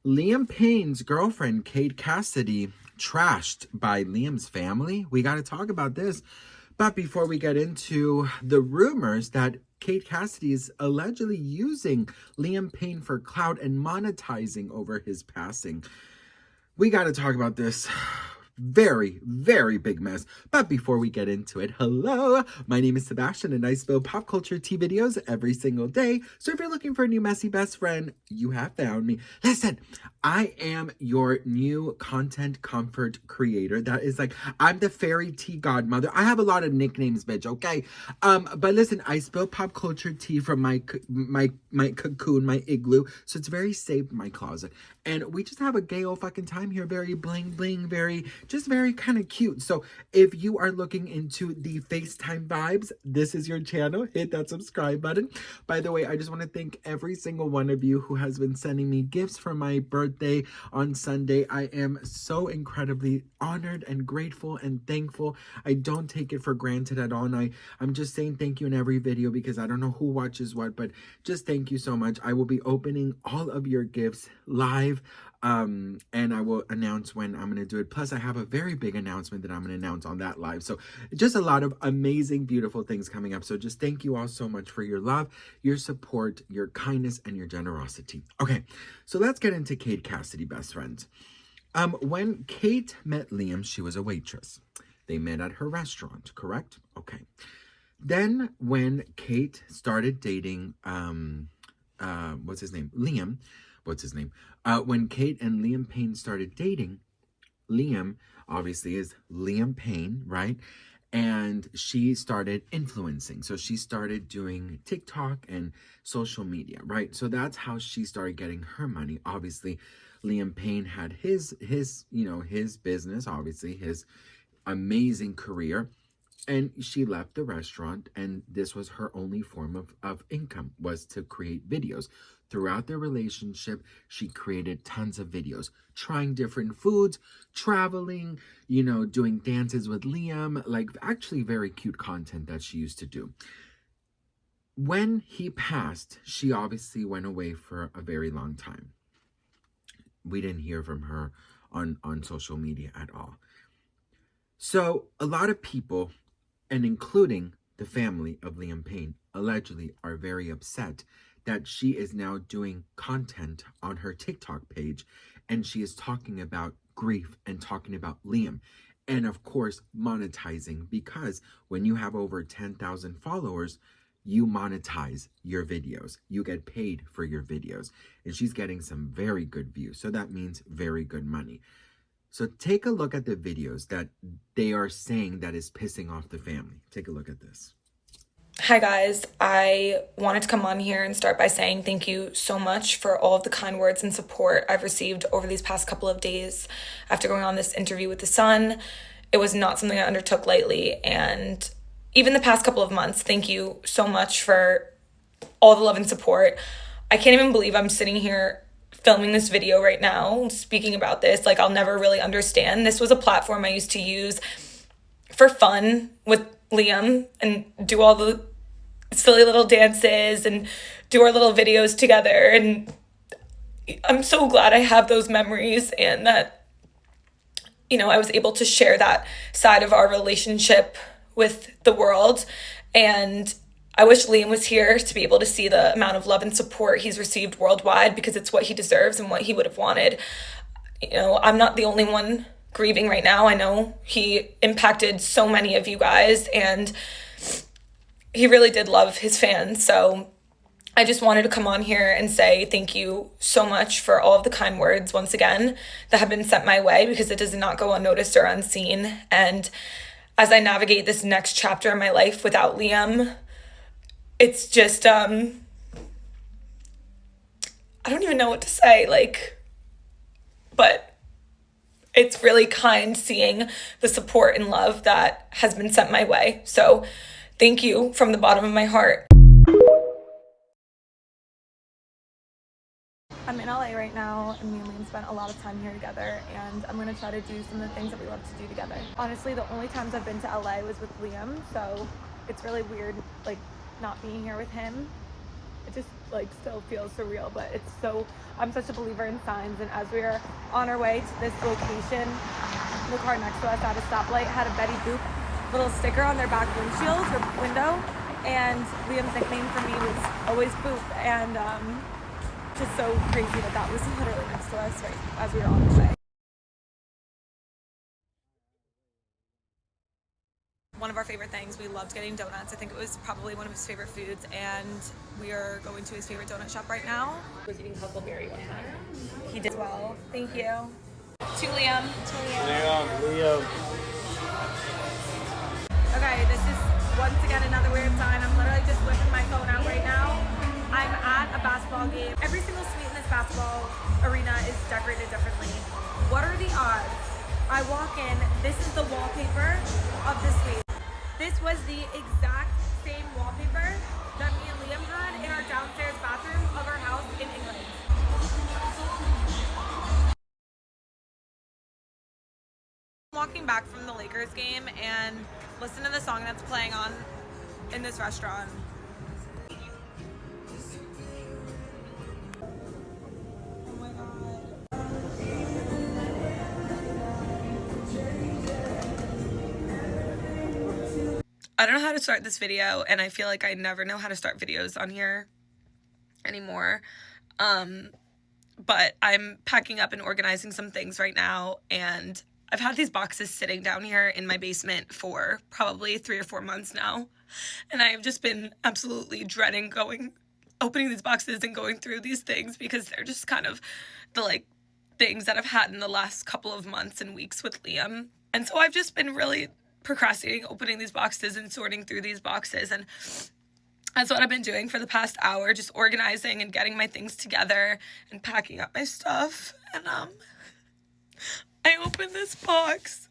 Liam Payne's girlfriend, Kate Cassidy, trashed by Liam's family. We got to talk about this. But before we get into the rumors that Kate Cassidy is allegedly using Liam Payne for clout and monetizing over his passing, we got to talk about this. Very, very big mess. But before we get into it, hello, my name is Sebastian and I spill pop culture tea videos every single day. So if you're looking for a new messy best friend, you have found me. Listen, I am your new content comfort creator. That is like, I'm the fairy tea godmother. I have a lot of nicknames, bitch, okay? But listen, I spill pop culture tea from my cocoon, my igloo. So it's very safe in my closet. And we just have a gay old fucking time here. Very bling bling, just very kind of cute. So if you are looking into the FaceTime vibes, this is your channel. Hit that subscribe button. By the way, I just want to thank every single one of you who has been sending me gifts for my birthday on Sunday. I am so incredibly honored and grateful and thankful. I don't take it for granted at all. And I'm just saying thank you in every video because I don't know who watches what, but just thank you so much. I will be opening all of your gifts live. And I will announce when I'm going to do it. Plus, I have a very big announcement that I'm going to announce on that live. So just a lot of amazing, beautiful things coming up. So just thank you all so much for your love, your support, your kindness, and your generosity. Okay, so let's get into Kate Cassidy, best friends. When Kate met Liam, she was a waitress. They met at her restaurant, correct? Okay. Then when Kate started dating, what's his name? Liam. What's his name? When Kate and Liam Payne started dating, Liam obviously is Liam Payne, right? And she started influencing. So she started doing TikTok and social media, right? So that's how she started getting her money. Obviously, Liam Payne had his business, obviously his amazing career. And she left the restaurant, and this was her only form of income, was to create videos. Throughout their relationship, she created tons of videos, trying different foods, traveling, doing dances with Liam, like actually very cute content that she used to do. When he passed, she obviously went away for a very long time. We didn't hear from her on social media at all. So a lot of people, and including the family of Liam Payne, allegedly are very upset that she is now doing content on her TikTok page, and she is talking about grief and talking about Liam, and of course monetizing, because when you have over 10,000 followers, you monetize your videos. You get paid for your videos, and she's getting some very good views, so that means very good money. So take a look at the videos that they are saying that is pissing off the family. Take a look at this. Hi guys, I wanted to come on here and start by saying thank you so much for all of the kind words and support I've received over these past couple of days after going on this interview with The Sun. It was not something I undertook lightly, and even the past couple of months, thank you so much for all the love and support. I can't even believe I'm sitting here filming this video right now, speaking about this. Like, I'll never really understand. This was a platform I used to use for fun with Liam and do all the silly little dances and do our little videos together. And I'm so glad I have those memories and that, I was able to share that side of our relationship with the world. And I wish Liam was here to be able to see the amount of love and support he's received worldwide, because it's what he deserves and what he would have wanted. I'm not the only one grieving right now. I know he impacted so many of you guys, and he really did love his fans. So I just wanted to come on here and say thank you so much for all of the kind words once again that have been sent my way, because it does not go unnoticed or unseen. And as I navigate this next chapter in my life without Liam, it's just, I don't even know what to say, but it's really kind seeing the support and love that has been sent my way. So thank you from the bottom of my heart. I'm in LA right now, and me and Liam spent a lot of time here together, and I'm going to try to do some of the things that we love to do together. Honestly, the only times I've been to LA was with Liam, so it's really weird, not being here with him. it just like still feels surreal, but it's so, I'm such a believer in signs. And as we are on our way to this location, the car next to us at a stoplight had a Betty Boop little sticker on their back windshield or window, and Liam's nickname for me was always Boop, and just so crazy that that was literally next to us right as we were on the way. One of our favorite things, we loved getting donuts. I think it was probably one of his favorite foods, and we are going to his favorite donut shop right now. He was eating huckleberry one time. He did as well. Thank you. To Liam. To Liam. Liam. Okay, this is once again another weird sign. I'm literally just whipping my phone out right now. I'm at a basketball game. Every single suite in this basketball arena is decorated differently. What are the odds? I walk in, this is the wallpaper of the suite. This was the exact same wallpaper that me and Liam had in our downstairs bathroom of our house in England. Walking back from the Lakers game and listen to the song that's playing on in this restaurant. Oh my god. I don't know how to start this video, and I feel like I never know how to start videos on here anymore. But I'm packing up and organizing some things right now, and I've had these boxes sitting down here in my basement for probably 3 or 4 months now, and I have just been absolutely dreading opening these boxes and going through these things, because they're just kind of the like things that I've had in the last couple of months and weeks with Liam. And so I've just been really procrastinating opening these boxes and sorting through these boxes, and that's what I've been doing for the past hour, just organizing and getting my things together and packing up my stuff. And I opened this box.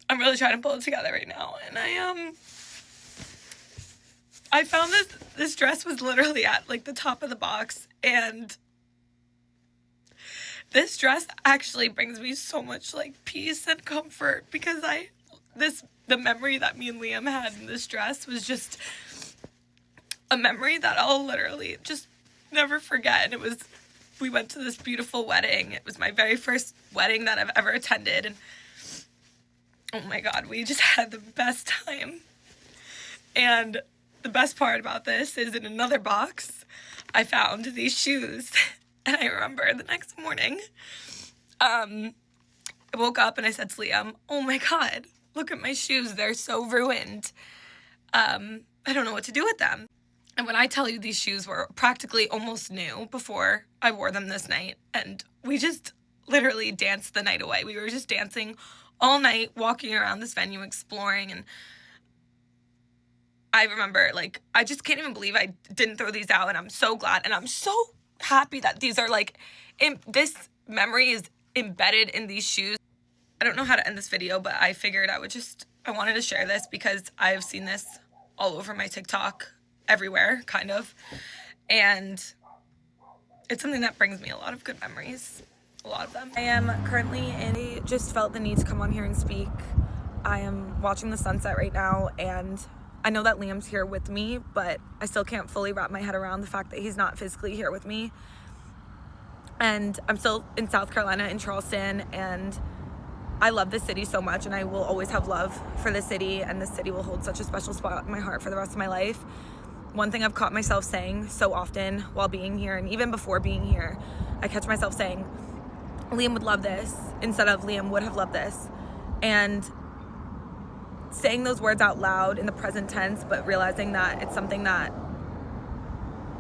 I'm really trying to pull it together right now, and I found this dress was literally at like the top of the box, and this dress actually brings me so much like peace and comfort, because the memory that me and Liam had in this dress was just a memory that I'll literally just never forget. And we went to this beautiful wedding. It was my very first wedding that I've ever attended, and oh my god, we just had the best time. And the best part about this is in another box I found these shoes. And I remember the next morning, I woke up and I said to Liam, oh my god, look at my shoes. They're so ruined. I don't know what to do with them. And when I tell you, these shoes were practically almost new before I wore them this night. And we just literally danced the night away. We were just dancing all night, walking around this venue, exploring. And I remember, like, I just can't even believe I didn't throw these out. And I'm so glad. And I'm so happy that these are like, this memory is embedded in these shoes. I don't know how to end this video, but I figured I wanted to share this because I've seen this all over my TikTok, everywhere, kind of. And it's something that brings me a lot of good memories, a lot of them. I am currently I just felt the need to come on here and speak. I am watching the sunset right now, and I know that Liam's here with me, but I still can't fully wrap my head around the fact that he's not physically here with me. And I'm still in South Carolina, in Charleston, and I love this city so much, and I will always have love for this city, and this city will hold such a special spot in my heart for the rest of my life. One thing I've caught myself saying so often while being here, and even before being here, I catch myself saying, Liam would love this, instead of Liam would have loved this. And saying those words out loud in the present tense, but realizing that it's something that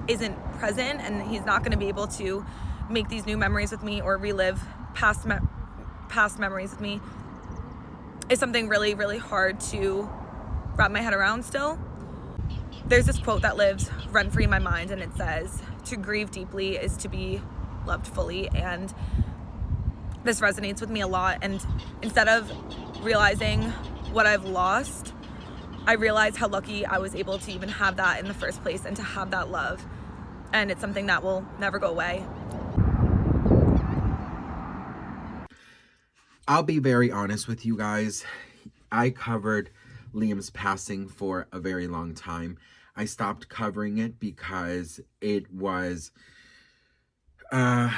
isn't present, and he's not going to be able to make these new memories with me or relive past memories with me, is something really, really hard to wrap my head around still. There's this quote that lives rent-free in my mind, and it says, to grieve deeply is to be loved fully. And this resonates with me a lot. And instead of realizing what I've lost, I realize how lucky I was able to even have that in the first place, and to have that love. And it's something that will never go away. I'll be very honest with you guys. I covered Liam's passing for a very long time. I stopped covering it because it was uh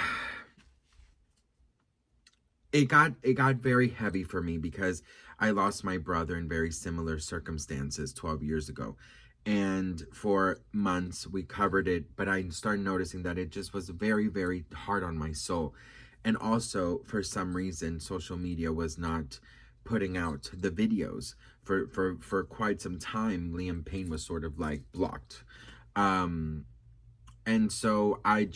it got very heavy for me because I lost my brother in very similar circumstances 12 years ago. And for months we covered it, but I started noticing that it just was very, very hard on my soul. And also, for some reason, social media was not putting out the videos for quite some time. Liam Payne was sort of like blocked. Um, and so I'm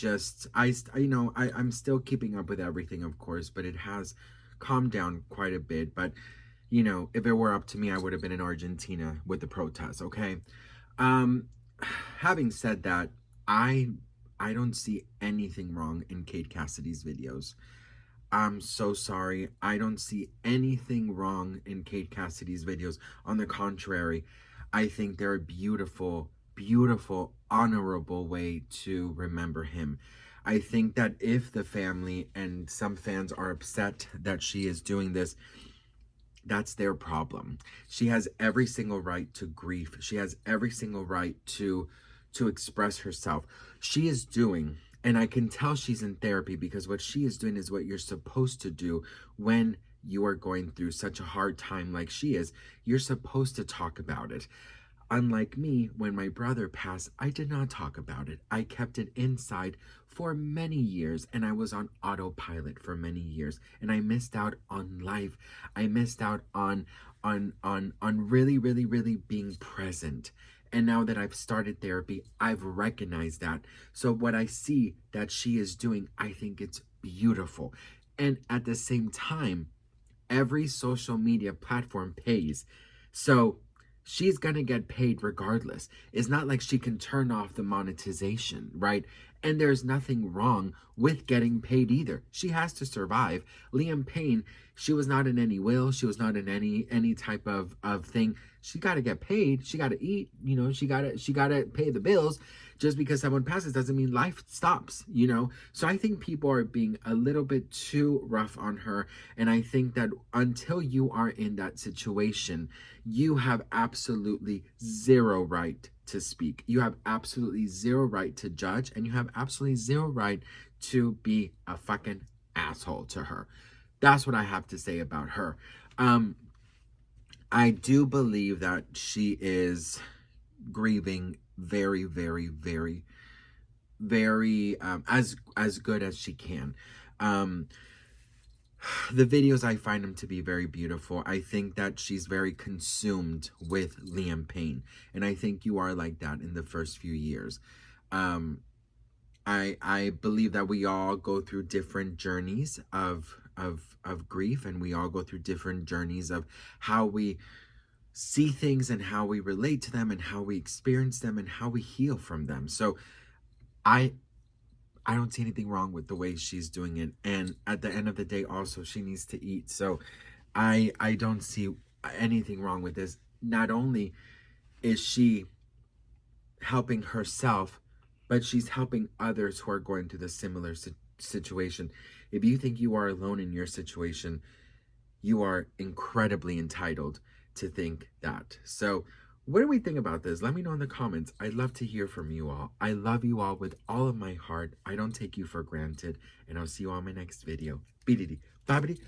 still keeping up with everything, of course, but it has calmed down quite a bit. But if it were up to me, I would have been in Argentina with the protests. Okay. um Having said that, i I don't see anything wrong in Kate Cassidy's videos. I'm so sorry. I don't see anything wrong in Kate Cassidy's videos. On the contrary, I think they're a beautiful, beautiful, honorable way to remember him. I think that if the family and some fans are upset that she is doing this, that's their problem. She has every single right to grief. She has every single right to express herself. She is doing, and I can tell she's in therapy, because what she is doing is what you're supposed to do when you are going through such a hard time like she is. You're supposed to talk about it. Unlike me, when my brother passed, I did not talk about it. I kept it inside for many years, and I was on autopilot for many years, and I missed out on life. I missed out on really, really, really being present. And now that I've started therapy, I've recognized that. So what I see that she is doing, I think it's beautiful. And at the same time, every social media platform pays. So she's going to get paid regardless. It's not like she can turn off the monetization, right? And there's nothing wrong with getting paid either. She has to survive. Liam Payne, she was not in any will. She was not in any type of thing. She got to get paid. She got to eat. She got to pay the bills. Just because someone passes doesn't mean life stops. So I think people are being a little bit too rough on her. And I think that until you are in that situation, you have absolutely zero right to speak. You have absolutely zero right to judge. And you have absolutely zero right to be a fucking asshole to her. That's what I have to say about her. I do believe that she is grieving very, very, very, very as good as she can. The videos, I find them to be very beautiful. I think that she's very consumed with Liam Payne, and I think you are like that in the first few years. I believe that we all go through different journeys of grief, and we all go through different journeys of how we see things and how we relate to them and how we experience them and how we heal from them. So I don't see anything wrong with the way she's doing it. And at the end of the day, also, she needs to eat. So I don't see anything wrong with this. Not only is she helping herself, but she's helping others who are going through the similar situation. If you think you are alone in your situation, you are incredibly entitled to think that. So what do we think about this? Let me know in the comments. I'd love to hear from you all. I love you all with all of my heart. I don't take you for granted. And I'll see you on my next video. Bididi, babidi,